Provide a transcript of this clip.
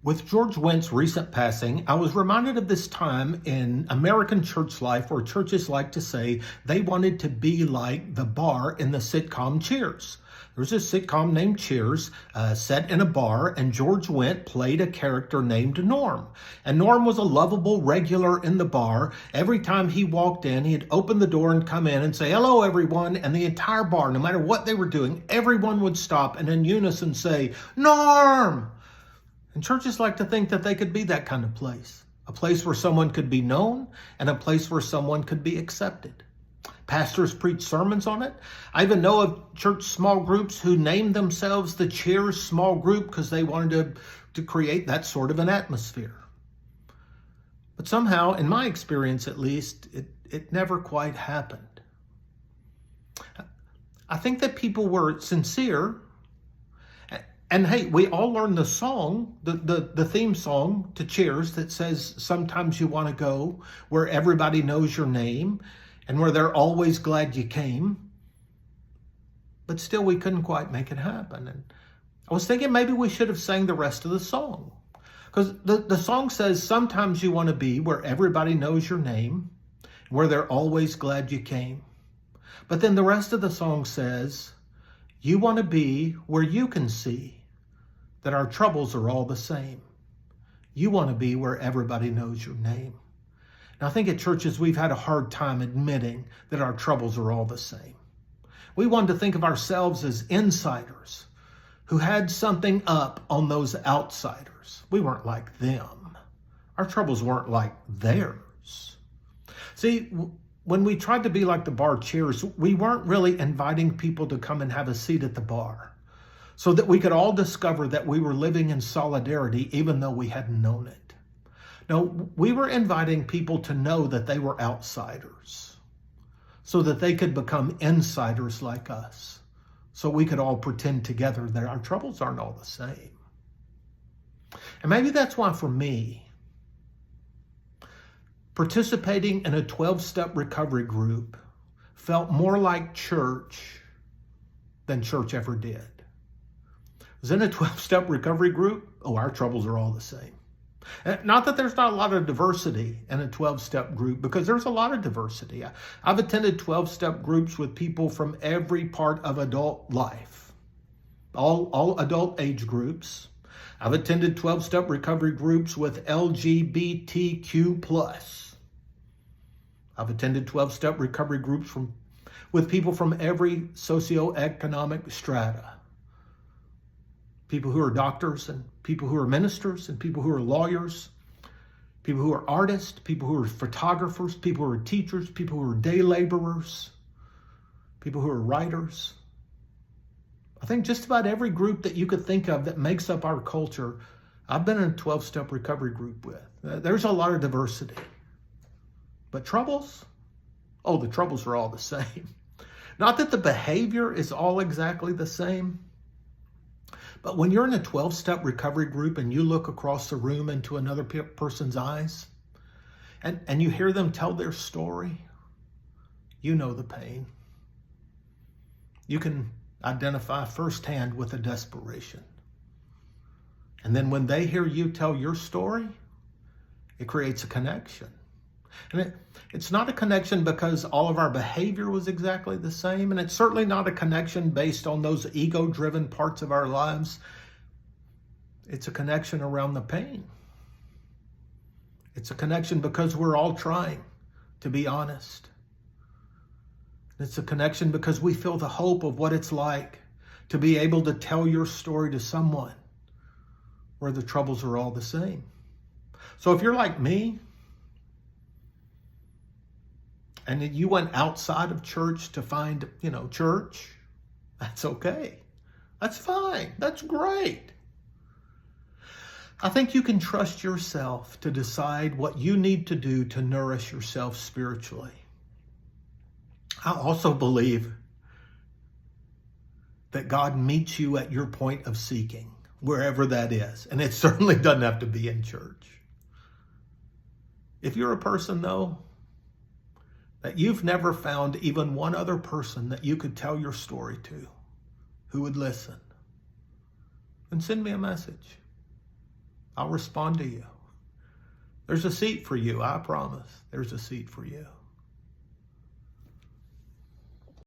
With George Wendt's recent passing, I was reminded of this time in American church life where churches like to say they wanted to be like the bar in the sitcom Cheers. There's a sitcom named Cheers set in a bar, and George Wendt played a character named Norm. And Norm was a lovable regular in the bar. Every time he walked in, he'd open the door and come in and say, "Hello, everyone." And the entire bar, no matter what they were doing, everyone would stop and in unison say, "Norm!" And churches like to think that they could be that kind of place, a place where someone could be known and a place where someone could be accepted. Pastors preach sermons on it. I even know of church small groups who named themselves the Cheers Small Group because they wanted to create that sort of an atmosphere. But somehow, in my experience at least, it never quite happened. I think that people were sincere. And hey, we all learned the song, the theme song to Cheers that says, "Sometimes you want to go where everybody knows your name and where they're always glad you came." But still, we couldn't quite make it happen. And I was thinking maybe we should have sang the rest of the song. Because the song says, "Sometimes you want to be where everybody knows your name, where they're always glad you came." But then the rest of the song says, "You want to be where you can see that our troubles are all the same. You want to be where everybody knows your name." Now, I think at churches we've had a hard time admitting that our troubles are all the same. We wanted to think of ourselves as insiders who had something up on those outsiders. We weren't like them. Our troubles weren't like theirs. See, when we tried to be like the bar Cheers, we weren't really inviting people to come and have a seat at the bar so that we could all discover that we were living in solidarity even though we hadn't known it. No, we were inviting people to know that they were outsiders so that they could become insiders like us, so we could all pretend together that our troubles aren't all the same. And maybe that's why for me, participating in a 12-step recovery group felt more like church than church ever did. I was in a 12-step recovery group. Oh, our troubles are all the same. Not that there's not a lot of diversity in a 12-step group, because there's a lot of diversity. I've attended 12-step groups with people from every part of adult life, all adult age groups. I've attended 12-step recovery groups with LGBTQ+. I've attended 12-step recovery groups with people from every socioeconomic strata. People who are doctors and people who are ministers and people who are lawyers, people who are artists, people who are photographers, people who are teachers, people who are day laborers, people who are writers. I think just about every group that you could think of that makes up our culture, I've been in a 12-step recovery group with. There's a lot of diversity. But troubles? Oh, the troubles are all the same. Not that the behavior is all exactly the same, but when you're in a 12-step recovery group and you look across the room into another person's eyes and you hear them tell their story, you know the pain. You can identify firsthand with the desperation. And then when they hear you tell your story, it creates a connection. And it's not a connection because all of our behavior was exactly the same, and it's certainly not a connection based on those ego-driven parts of our lives. It's a connection around the pain. It's a connection because we're all trying to be honest. It's a connection because we feel the hope of what it's like to be able to tell your story to someone where the troubles are all the same. So if you're like me, and you went outside of church to find, church, that's okay. That's fine. That's great. I think you can trust yourself to decide what you need to do to nourish yourself spiritually. I also believe that God meets you at your point of seeking, wherever that is. And it certainly doesn't have to be in church. If you're a person, though, that you've never found even one other person that you could tell your story to who would listen, then send me a message. I'll respond to you. There's a seat for you, I promise. There's a seat for you.